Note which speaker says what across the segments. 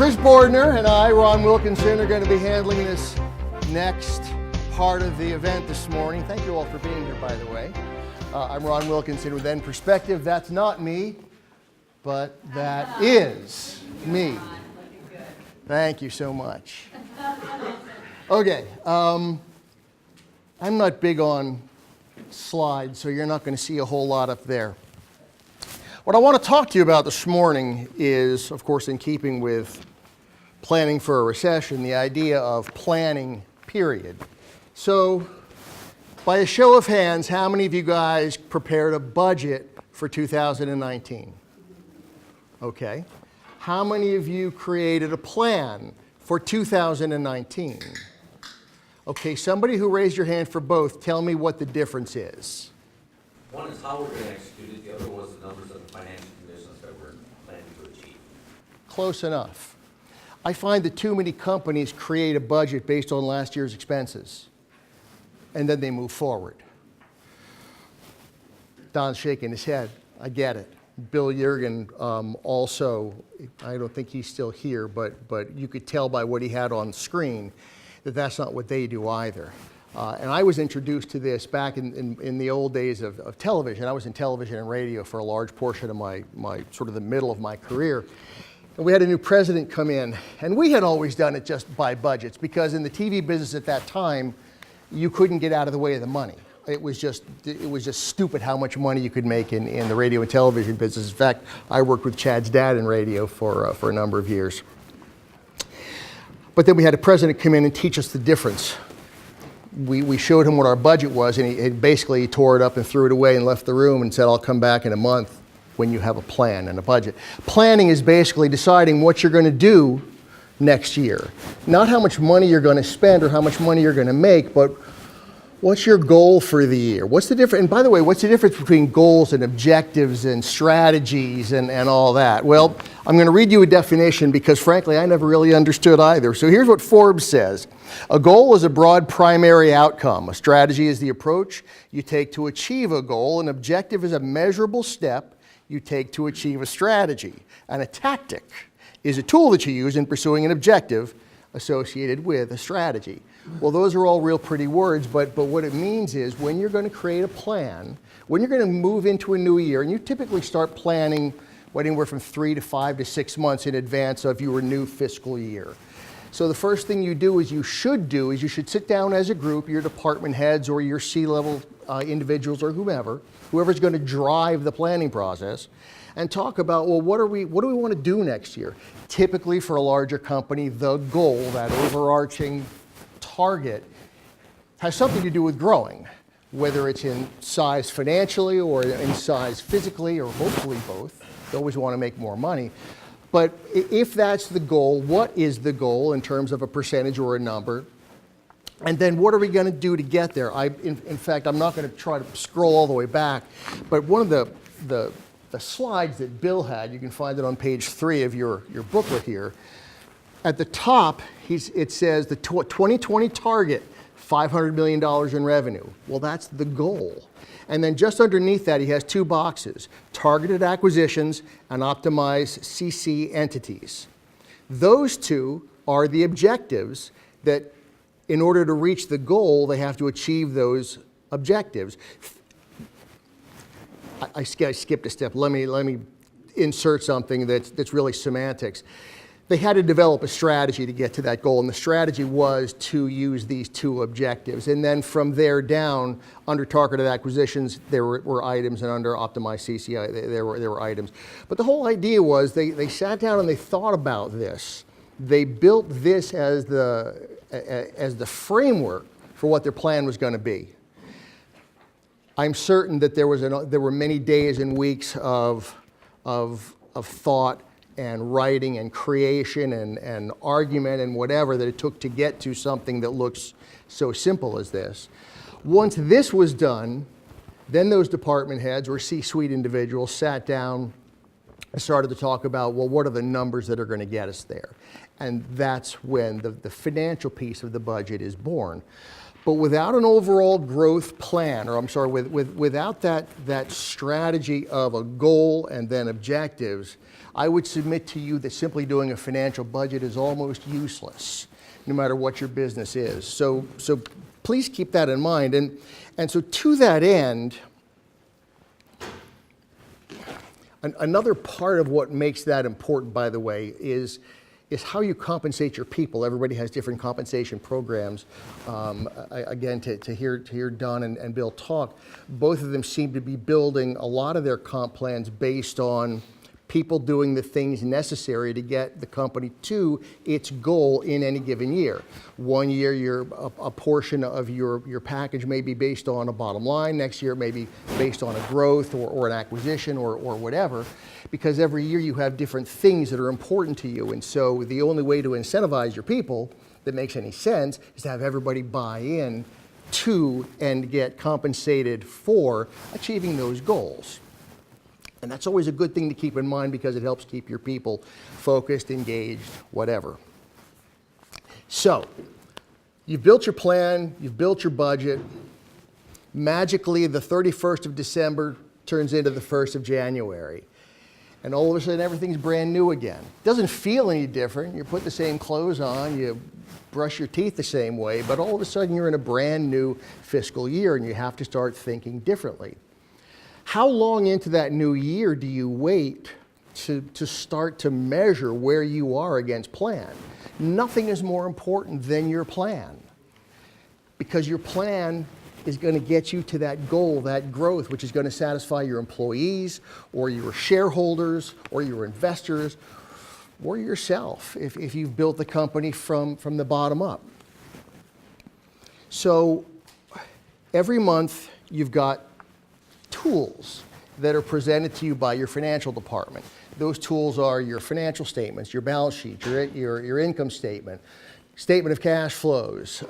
Speaker 1: Chris Bordner and I, Ron Wilkinson, are going to be handling this next part of the event this morning. Thank you all for being here, by the way. I'm Ron Wilkinson with Nperspective. That's not me, but that is me. Thank you so much. Okay, I'm not big on slides, so you're not going to see a whole lot up there. What I want to talk to you about this morning is, of course, in keeping with planning for a recession, the idea of planning, period. So, by a show of hands, how many of you guys prepared a budget for 2019? Okay. How many of you created a plan for 2019? Okay, somebody who raised your hand for both, tell me what the difference is.
Speaker 2: One is how we're going to execute it, the other was the numbers of the financial conditions that we're planning to achieve.
Speaker 1: Close enough. I find that too many companies create a budget based on last year's expenses, and then they move forward. Don's shaking his head. I get it. Bill Yergin also, I don't think he's still here, but you could tell by what he had on screen that that's not what they do either. And I was introduced to this back in the old days of television. I was in television and radio for a large portion of my sort of the middle of my career. And we had a new president come in, and we had always done it just by budgets, because in the TV business at that time, you couldn't get out of the way of the money. It was just stupid how much money you could make in the radio and television business. In fact, I worked with Chad's dad in radio for a number of years. But then we had a president come in and teach us the difference. We showed him what our budget was, and he basically tore it up and threw it away and left the room and said, I'll come back in a month when you have a plan and a budget. Planning is basically deciding what you're going to do next year. Not how much money you're going to spend or how much money you're going to make, but what's your goal for the year? What's the difference? And by the way, what's the difference between goals and objectives and strategies and all that? Well, I'm going to read you a definition because frankly, I never really understood either. So here's what Forbes says. A goal is a broad primary outcome. A strategy is the approach you take to achieve a goal. An objective is a measurable step you take to achieve a strategy. And a tactic is a tool that you use in pursuing an objective associated with a strategy. Well, those are all real pretty words, but what it means is when you're going to create a plan, when you're going to move into a new year, and you typically start planning anywhere from 3 to 5 to 6 months in advance of your new fiscal year. So the first thing you should sit down as a group, your department heads or your C-level individuals or whoever's going to drive the planning process, and talk about, well, what do we want to do next year? Typically for a larger company, the goal, that overarching target, has something to do with growing, whether it's in size financially or in size physically or hopefully both. They always want to make more money. But if that's the goal, what is the goal in terms of a percentage or a number? And then what are we going to do to get there? In fact, I'm not going to try to scroll all the way back, but one of the slides that Bill had, you can find it on page 3 of your booklet here. At the top, it says the 2020 target, $500 million in revenue. Well, that's the goal. And then just underneath that, he has 2 boxes, targeted acquisitions and optimized CC entities. Those 2 are the objectives that in order to reach the goal, they have to achieve those objectives. I skipped a step. Let me insert something that's really semantics. They had to develop a strategy to get to that goal, and the strategy was to use these 2 objectives. And then from there down, under targeted acquisitions, there were items, and under optimized CCI, there were items. But the whole idea was they sat down and they thought about this. They built this as the framework for what their plan was going to be. I'm certain that there were many days and weeks of thought and writing and creation and argument and whatever that it took to get to something that looks so simple as this. Once this was done, then those department heads or C-suite individuals sat down and started to talk about, well, what are the numbers that are going to get us there? And that's when the financial piece of the budget is born. But without an overall growth plan, or I'm sorry, without that strategy of a goal and then objectives, I would submit to you that simply doing a financial budget is almost useless, no matter what your business is. So please keep that in mind. And so to that end, another part of what makes that important, by the way, is how you compensate your people. Everybody has different compensation programs. Again, to hear Don and Bill talk, both of them seem to be building a lot of their comp plans based on people doing the things necessary to get the company to its goal in any given year. One year, a portion of your package may be based on a bottom line. Next year, it may be based on a growth or an acquisition or whatever, because every year you have different things that are important to you. And so the only way to incentivize your people that makes any sense is to have everybody buy in to and get compensated for achieving those goals. And that's always a good thing to keep in mind because it helps keep your people focused, engaged, whatever. So, you've built your plan, you've built your budget. Magically, the 31st of December turns into the 1st of January. And all of a sudden, everything's brand new again. Doesn't feel any different. You put the same clothes on, you brush your teeth the same way, but all of a sudden, you're in a brand new fiscal year and you have to start thinking differently. How long into that new year do you wait to start to measure where you are against plan? Nothing is more important than your plan, because your plan is going to get you to that goal, that growth, which is going to satisfy your employees or your shareholders or your investors or yourself if you've built the company from the bottom up. So every month you've got tools that are presented to you by your financial department. Those tools are your financial statements, your balance sheet, your income statement, statement of cash flows,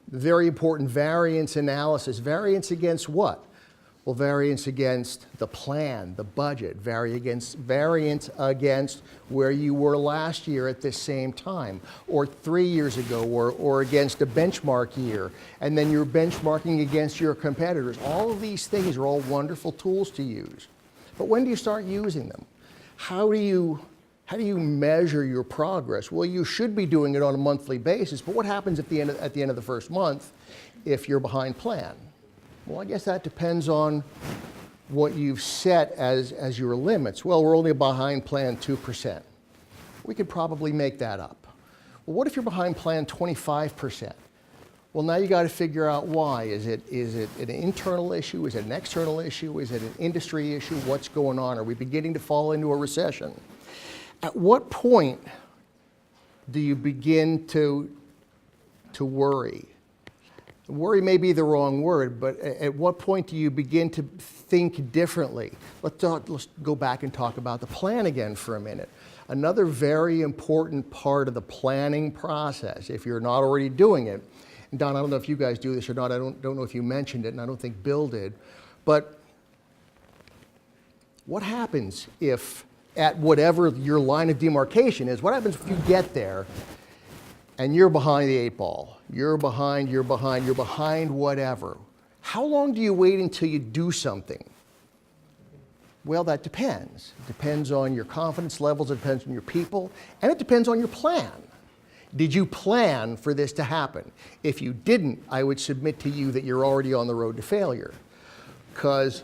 Speaker 1: very important variance analysis. Variance against what? Well, variance against the plan, the budget, variance against where you were last year at this same time, or 3 years ago, or against a benchmark year, and then you're benchmarking against your competitors. All of these things are all wonderful tools to use. But when do you start using them? How do you measure your progress? Well, you should be doing it on a monthly basis, but what happens at the end of the first month if you're behind plan? Well, I guess that depends on what you've set as your limits. Well, we're only behind plan 2%. We could probably make that up. Well, what if you're behind plan 25%? Well, now you got to figure out why. Is it an internal issue? Is it an external issue? Is it an industry issue? What's going on? Are we beginning to fall into a recession? At what point do you begin to worry? Worry may be the wrong word, but at what point do you begin to think differently? Let's go back and talk about the plan again for a minute. Another very important part of the planning process, if you're not already doing it, and Don, I don't know if you guys do this or not, I don't know if you mentioned it, and I don't think Bill did, but what happens if at whatever your line of demarcation is, what happens if you get there and you're behind the 8 ball? You're behind whatever. How long do you wait until you do something? Well, that depends. It depends on your confidence levels, it depends on your people, and it depends on your plan. Did you plan for this to happen? If you didn't, I would submit to you that you're already on the road to failure. Because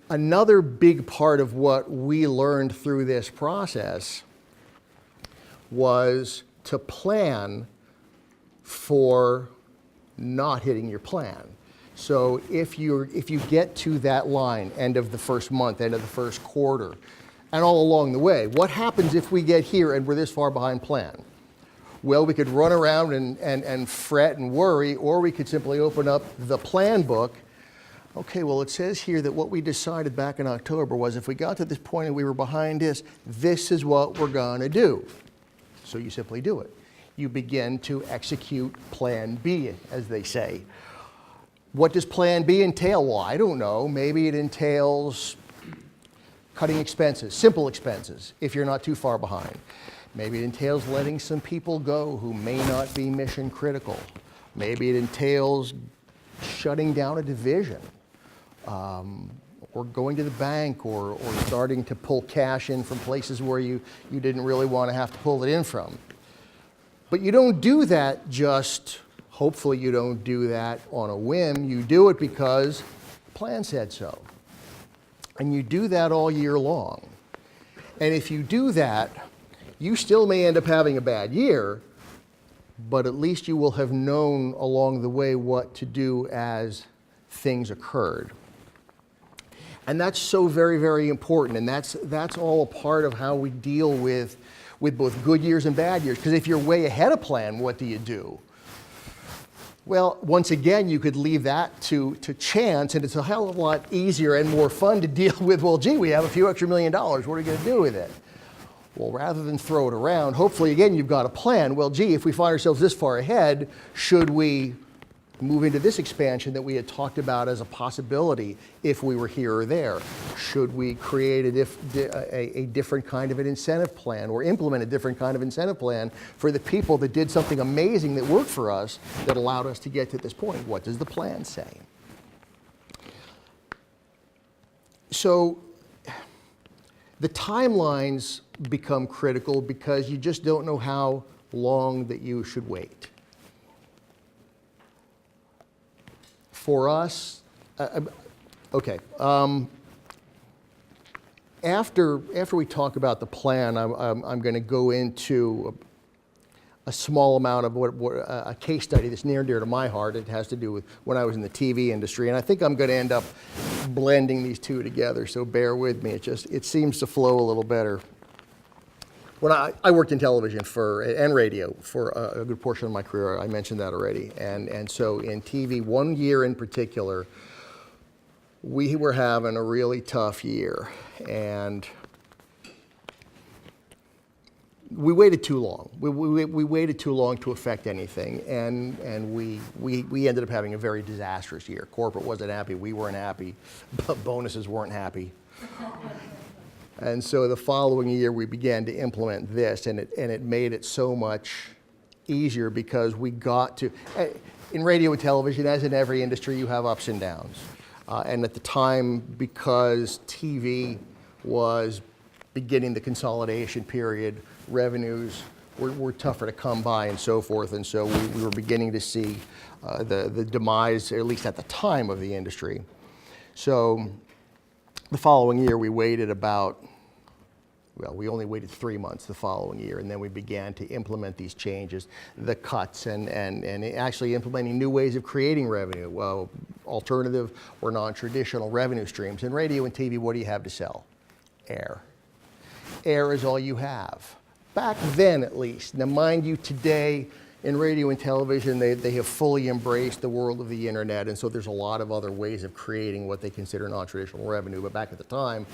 Speaker 1: another big part of what we learned through this process was to plan for not hitting your plan. So if you get to that line, end of the first month, end of the first quarter, and all along the way, what happens if we get here and we're this far behind plan? Well, we could run around and fret and worry, or we could simply open up the plan book. Okay, well, it says here that what we decided back in October was if we got to this point and we were behind this is what we're going to do. So you simply do it. You begin to execute plan B, as they say. What does plan B entail? Well, I don't know. Maybe it entails cutting expenses, simple expenses, if you're not too far behind. Maybe it entails letting some people go who may not be mission critical. Maybe it entails shutting down a division, or going to the bank, or starting to pull cash in from places where you didn't really want to have to pull it in from. But you don't do that hopefully you don't do that on a whim. You do it because the plan said so. And you do that all year long. And if you do that, you still may end up having a bad year, but at least you will have known along the way what to do as things occurred. And that's so very, very important. And that's all a part of how we deal with both good years and bad years. Because if you're way ahead of plan, what do you do? Well, once again, you could leave that to chance, and it's a hell of a lot easier and more fun to deal with, well, gee, we have a few extra $1 million. What are we going to do with it? Well, rather than throw it around, hopefully, again, you've got a plan. Well, gee, if we find ourselves this far ahead, should we move into this expansion that we had talked about as a possibility if we were here or there? Should we create a different kind of an incentive plan, or implement a different kind of incentive plan for the people that did something amazing that worked for us that allowed us to get to this point? What does the plan say? So the timelines become critical because you just don't know how long that you should wait. For us, okay. After we talk about the plan, I'm going to go into a small amount of a case study that's near and dear to my heart. It has to do with when I was in the TV industry, and I think I'm going to end up blending these two together. So bear with me. It seems to flow a little better. When I worked in television and radio for a good portion of my career, I mentioned that already. And so in TV, one year in particular, we were having a really tough year. And we waited too long. We waited too long to affect anything. And we ended up having a very disastrous year. Corporate wasn't happy. We weren't happy. Bonuses weren't happy. And so the following year, we began to implement this, and it made it so much easier because we got to, in radio and television, as in every industry, you have ups and downs. And at the time, because TV was beginning the consolidation period, revenues were tougher to come by and so forth, and so we were beginning to see the demise, at least at the time, of the industry. So the following year, we waited we only waited 3 months the following year, and then we began to implement these changes, the cuts, and actually implementing new ways of creating revenue, alternative or non-traditional revenue streams. In radio and TV, what do you have to sell? Air. Air is all you have. Back then, at least. Now, mind you, today, in radio and television, they have fully embraced the world of the internet, and so there's a lot of other ways of creating what they consider non-traditional revenue. But back at the time,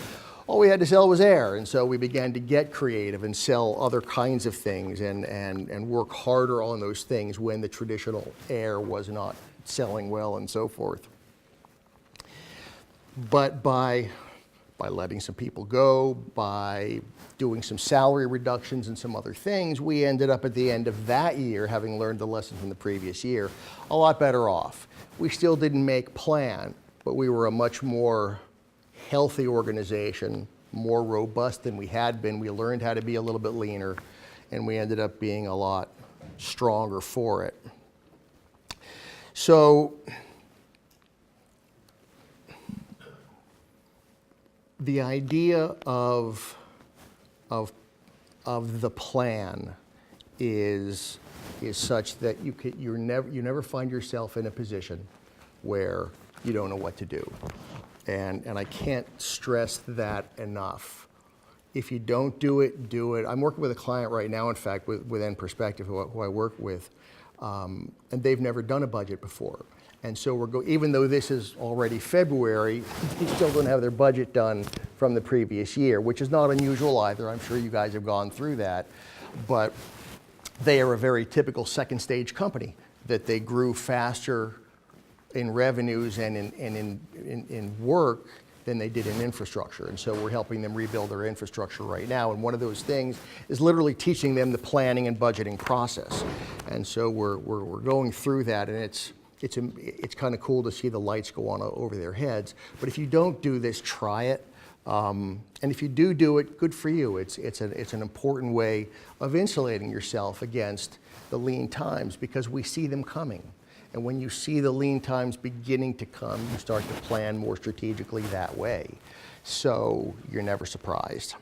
Speaker 1: all we had to sell was air, and so we began to get creative and sell other kinds of things and work harder on those things when the traditional air was not selling well and so forth. But by letting some people go, by doing some salary reductions and some other things, we ended up at the end of that year, having learned the lesson from the previous year, a lot better off. We still didn't make plan, but we were a much more healthy organization, more robust than we had been. We learned how to be a little bit leaner, and we ended up being a lot stronger for it. So the idea of the plan is such that you never find yourself in a position where you don't know what to do. And I can't stress that enough. If you don't do it, do it. I'm working with a client right now, in fact, with Nperspective, who I work with, and they've never done a budget before. And so even though this is already February, they still don't have their budget done from the previous year, which is not unusual either. I'm sure you guys have gone through that. But they are a very typical second stage company, that they grew faster in revenues and in work than they did in infrastructure. And so we're helping them rebuild their infrastructure right now. And one of those things is literally teaching them the planning and budgeting process. And so we're going through that, and it's kind of cool to see the lights go on over their heads. But if you don't do this, try it. And if you do it, good for you. It's an important way of insulating yourself against the lean times, because we see them coming. And when you see the lean times beginning to come, you start to plan more strategically that way. So you're never surprised.